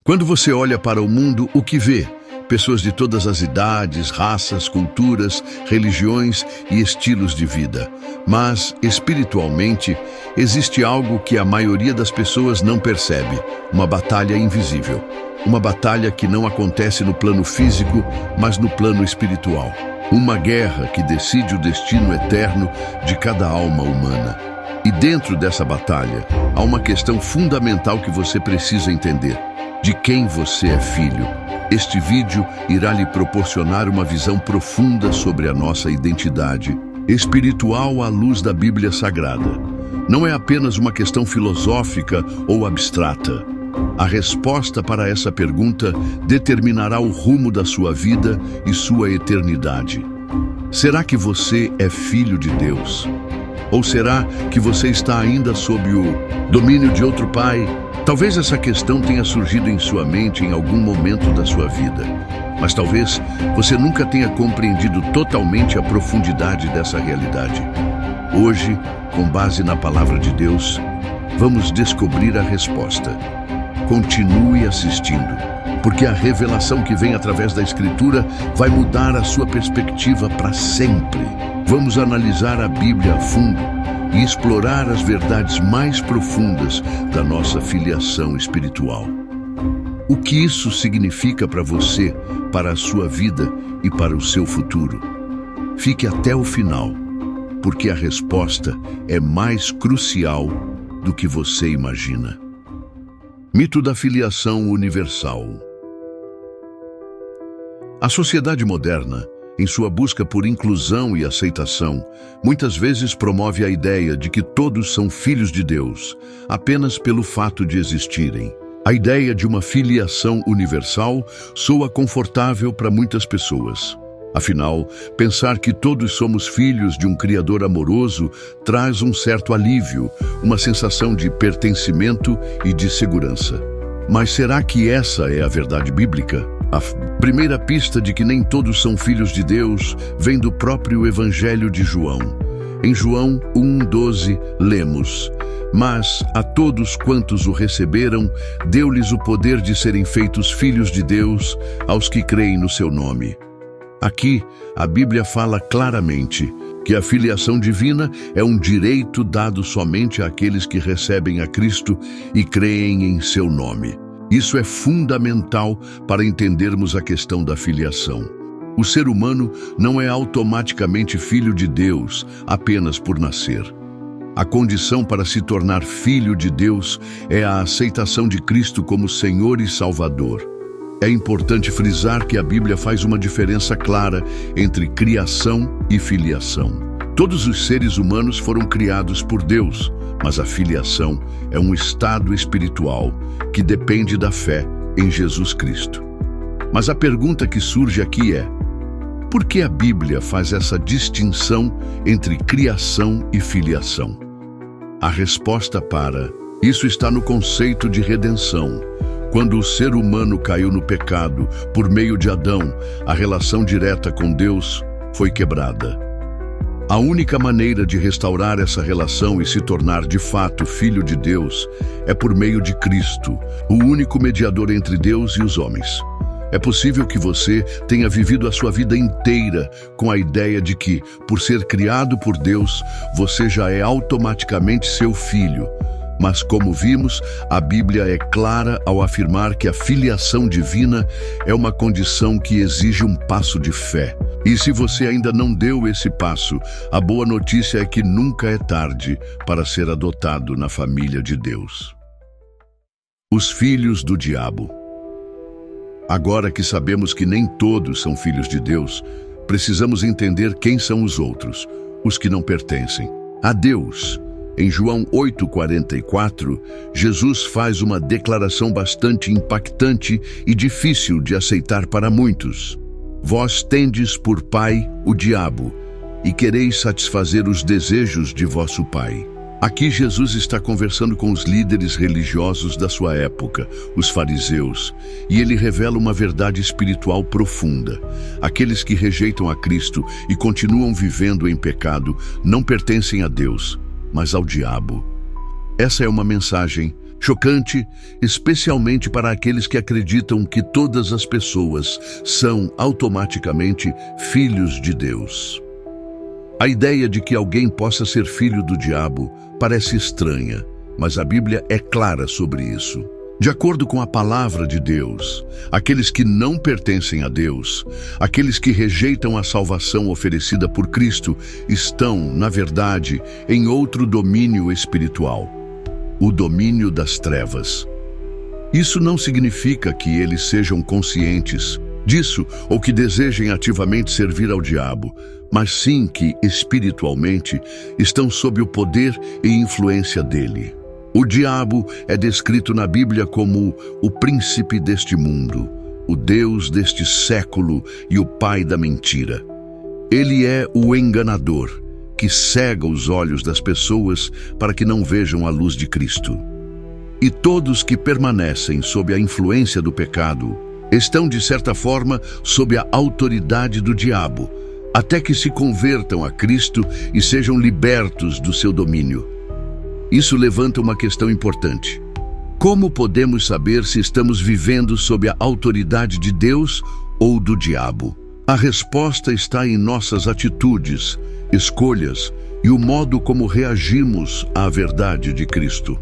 Quando você olha para o mundo, o que vê? Pessoas de todas as idades, raças, culturas, religiões e estilos de vida. Mas, espiritualmente, existe algo que a maioria das pessoas não percebe: uma batalha invisível. Uma batalha que não acontece no plano físico, mas no plano espiritual. Uma guerra que decide o destino eterno de cada alma humana. E dentro dessa batalha, há uma questão fundamental que você precisa entender: de quem você é filho. Este vídeo irá lhe proporcionar uma visão profunda sobre a nossa identidade espiritual à luz da Bíblia Sagrada. Não é apenas uma questão filosófica ou abstrata. A resposta para essa pergunta determinará o rumo da sua vida e sua eternidade. Será que você é filho de Deus? Ou será que você está ainda sob o domínio de outro pai? Talvez essa questão tenha surgido em sua mente em algum momento da sua vida, mas talvez você nunca tenha compreendido totalmente a profundidade dessa realidade. Hoje, com base na palavra de Deus, vamos descobrir a resposta. Continue assistindo, porque a revelação que vem através da Escritura vai mudar a sua perspectiva para sempre. Vamos analisar a Bíblia a fundo e explorar as verdades mais profundas da nossa filiação espiritual. O que isso significa para você, para a sua vida e para o seu futuro? Fique até o final, porque a resposta é mais crucial do que você imagina. Mito da filiação universal. A sociedade moderna, em sua busca por inclusão e aceitação, muitas vezes promove a ideia de que todos são filhos de Deus, apenas pelo fato de existirem. A ideia de uma filiação universal soa confortável para muitas pessoas. Afinal, pensar que todos somos filhos de um Criador amoroso traz um certo alívio, uma sensação de pertencimento e de segurança. Mas será que essa é a verdade bíblica? A primeira pista de que nem todos são filhos de Deus vem do próprio Evangelho de João. Em João 1:12, lemos: "Mas a todos quantos o receberam, deu-lhes o poder de serem feitos filhos de Deus, aos que creem no seu nome." Aqui, a Bíblia fala claramente que a filiação divina é um direito dado somente àqueles que recebem a Cristo e creem em seu nome. Isso é fundamental para entendermos a questão da filiação. O ser humano não é automaticamente filho de Deus apenas por nascer. A condição para se tornar filho de Deus é a aceitação de Cristo como Senhor e Salvador. É importante frisar que a Bíblia faz uma diferença clara entre criação e filiação. Todos os seres humanos foram criados por Deus, mas a filiação é um estado espiritual que depende da fé em Jesus Cristo. Mas a pergunta que surge aqui é: por que a Bíblia faz essa distinção entre criação e filiação? A resposta para isso está no conceito de redenção. Quando o ser humano caiu no pecado por meio de Adão, a relação direta com Deus foi quebrada. A única maneira de restaurar essa relação e se tornar de fato filho de Deus é por meio de Cristo, o único mediador entre Deus e os homens. É possível que você tenha vivido a sua vida inteira com a ideia de que, por ser criado por Deus, você já é automaticamente seu filho. Mas, como vimos, a Bíblia é clara ao afirmar que a filiação divina é uma condição que exige um passo de fé. E se você ainda não deu esse passo, a boa notícia é que nunca é tarde para ser adotado na família de Deus. Os filhos do diabo. Agora que sabemos que nem todos são filhos de Deus, precisamos entender quem são os outros, os que não pertencem a Deus. Em João 8:44, Jesus faz uma declaração bastante impactante e difícil de aceitar para muitos. Vós tendes por pai o diabo, e quereis satisfazer os desejos de vosso pai. Aqui Jesus está conversando com os líderes religiosos da sua época, os fariseus, e ele revela uma verdade espiritual profunda. Aqueles que rejeitam a Cristo e continuam vivendo em pecado não pertencem a Deus, mas ao diabo. Essa é uma mensagem Chocante, especialmente para aqueles que acreditam que todas as pessoas são automaticamente filhos de Deus. A ideia de que alguém possa ser filho do diabo parece estranha, mas a Bíblia é clara sobre isso. De acordo com a palavra de Deus, aqueles que não pertencem a Deus, aqueles que rejeitam a salvação oferecida por Cristo, estão, na verdade, em outro domínio espiritual, o domínio das trevas. Isso não significa que eles sejam conscientes disso ou que desejem ativamente servir ao diabo, mas sim que, espiritualmente, estão sob o poder e influência dele. O diabo é descrito na Bíblia como o príncipe deste mundo, o Deus deste século e o pai da mentira. Ele é o enganador, que cega os olhos das pessoas para que não vejam a luz de Cristo. E todos que permanecem sob a influência do pecado estão, de certa forma, sob a autoridade do diabo, até que se convertam a Cristo e sejam libertos do seu domínio. Isso levanta uma questão importante. Como podemos saber se estamos vivendo sob a autoridade de Deus ou do diabo? A resposta está em nossas atitudes, escolhas e o modo como reagimos à verdade de Cristo.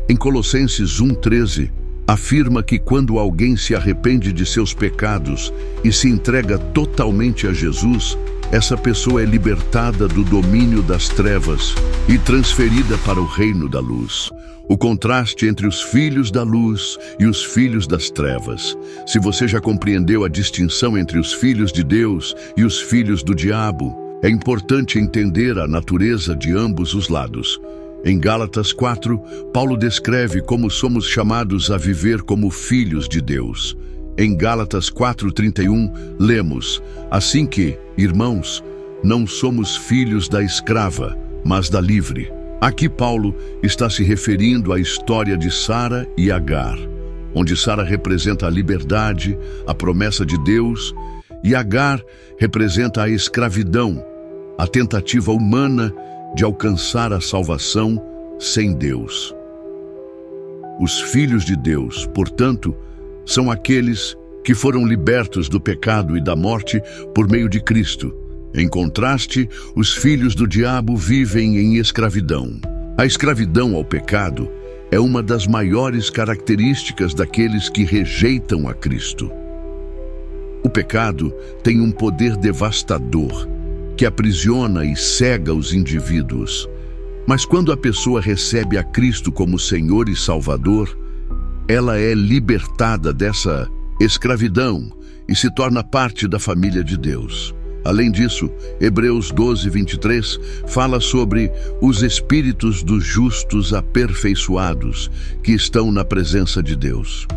Em Colossenses 1:13, afirma que quando alguém se arrepende de seus pecados e se entrega totalmente a Jesus, essa pessoa é libertada do domínio das trevas e transferida para o reino da luz. O contraste entre os filhos da luz e os filhos das trevas. Se você já compreendeu a distinção entre os filhos de Deus e os filhos do diabo, é importante entender a natureza de ambos os lados. Em Gálatas 4, Paulo descreve como somos chamados a viver como filhos de Deus. Em Gálatas 4:31, lemos: assim que, irmãos, não somos filhos da escrava, mas da livre. Aqui Paulo está se referindo à história de Sara e Agar, onde Sara representa a liberdade, a promessa de Deus, e Agar representa a escravidão, a tentativa humana de alcançar a salvação sem Deus. Os filhos de Deus, portanto, são aqueles que foram libertos do pecado e da morte por meio de Cristo. Em contraste, os filhos do diabo vivem em escravidão. A escravidão ao pecado é uma das maiores características daqueles que rejeitam a Cristo. O pecado tem um poder devastador, que aprisiona e cega os indivíduos. Mas quando a pessoa recebe a Cristo como Senhor e Salvador, ela é libertada dessa escravidão e se torna parte da família de Deus. Além disso, Hebreus 12:23 fala sobre os espíritos dos justos aperfeiçoados que estão na presença de Deus.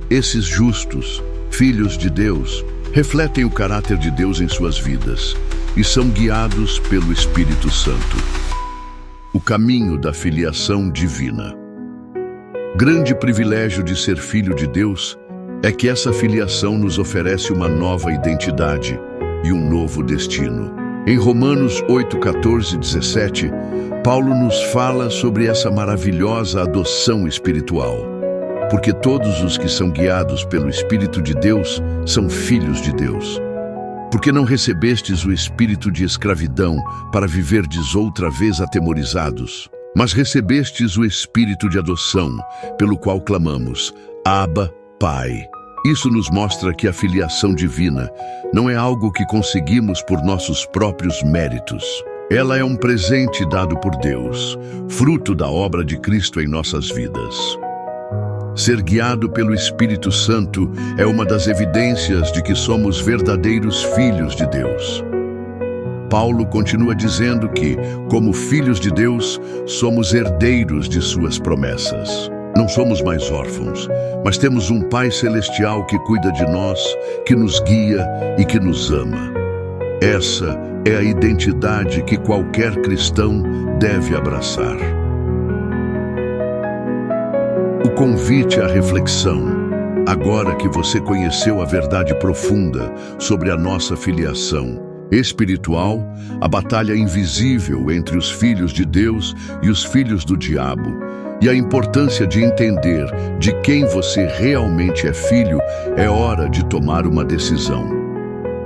Esses justos, filhos de Deus, refletem o caráter de Deus em suas vidas e são guiados pelo Espírito Santo. O caminho da filiação divina. Grande privilégio de ser filho de Deus é que essa filiação nos oferece uma nova identidade e um novo destino. Em Romanos 8:14-17, Paulo nos fala sobre essa maravilhosa adoção espiritual. Porque todos os que são guiados pelo Espírito de Deus são filhos de Deus. Porque não recebestes o espírito de escravidão para viverdes outra vez atemorizados, mas recebestes o espírito de adoção, pelo qual clamamos, Abba, Pai. Isso nos mostra que a filiação divina não é algo que conseguimos por nossos próprios méritos. Ela é um presente dado por Deus, fruto da obra de Cristo em nossas vidas. Ser guiado pelo Espírito Santo é uma das evidências de que somos verdadeiros filhos de Deus. Paulo continua dizendo que, como filhos de Deus, somos herdeiros de suas promessas. Não somos mais órfãos, mas temos um Pai Celestial que cuida de nós, que nos guia e que nos ama. Essa é a identidade que qualquer cristão deve abraçar. O convite à reflexão. Agora que você conheceu a verdade profunda sobre a nossa filiação espiritual, a batalha invisível entre os filhos de Deus e os filhos do diabo, e a importância de entender de quem você realmente é filho, é hora de tomar uma decisão.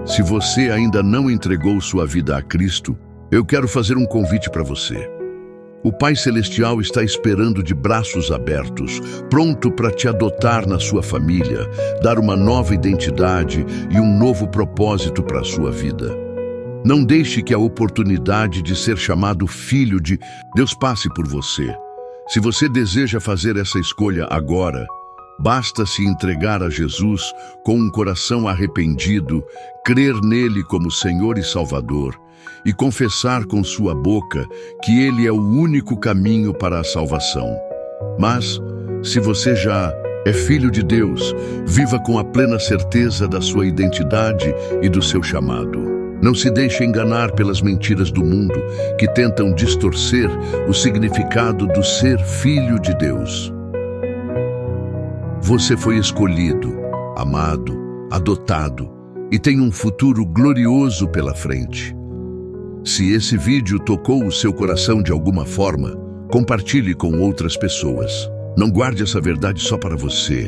Se você ainda não entregou sua vida a Cristo, eu quero fazer um convite para você. O Pai Celestial está esperando de braços abertos, pronto para te adotar na sua família, dar uma nova identidade e um novo propósito para a sua vida. Não deixe que a oportunidade de ser chamado filho de Deus passe por você. Se você deseja fazer essa escolha agora, basta se entregar a Jesus com um coração arrependido, crer nele como Senhor e Salvador e confessar com sua boca que Ele é o único caminho para a salvação. Mas, se você já é filho de Deus, viva com a plena certeza da sua identidade e do seu chamado. Não se deixe enganar pelas mentiras do mundo que tentam distorcer o significado do ser filho de Deus. Você foi escolhido, amado, adotado e tem um futuro glorioso pela frente. Se esse vídeo tocou o seu coração de alguma forma, compartilhe com outras pessoas. Não guarde essa verdade só para você.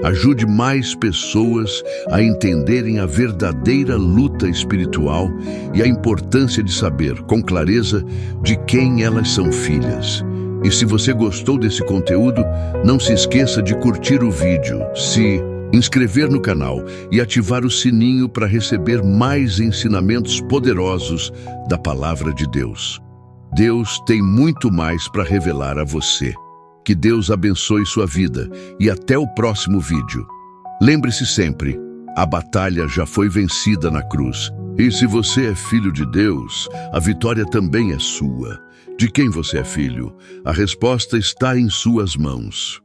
Ajude mais pessoas a entenderem a verdadeira luta espiritual e a importância de saber, com clareza, de quem elas são filhas. E se você gostou desse conteúdo, não se esqueça de curtir o vídeo, se inscrever no canal e ativar o sininho para receber mais ensinamentos poderosos da Palavra de Deus. Deus tem muito mais para revelar a você. Que Deus abençoe sua vida e até o próximo vídeo. Lembre-se sempre, a batalha já foi vencida na cruz. E se você é filho de Deus, a vitória também é sua. De quem você é filho? A resposta está em suas mãos.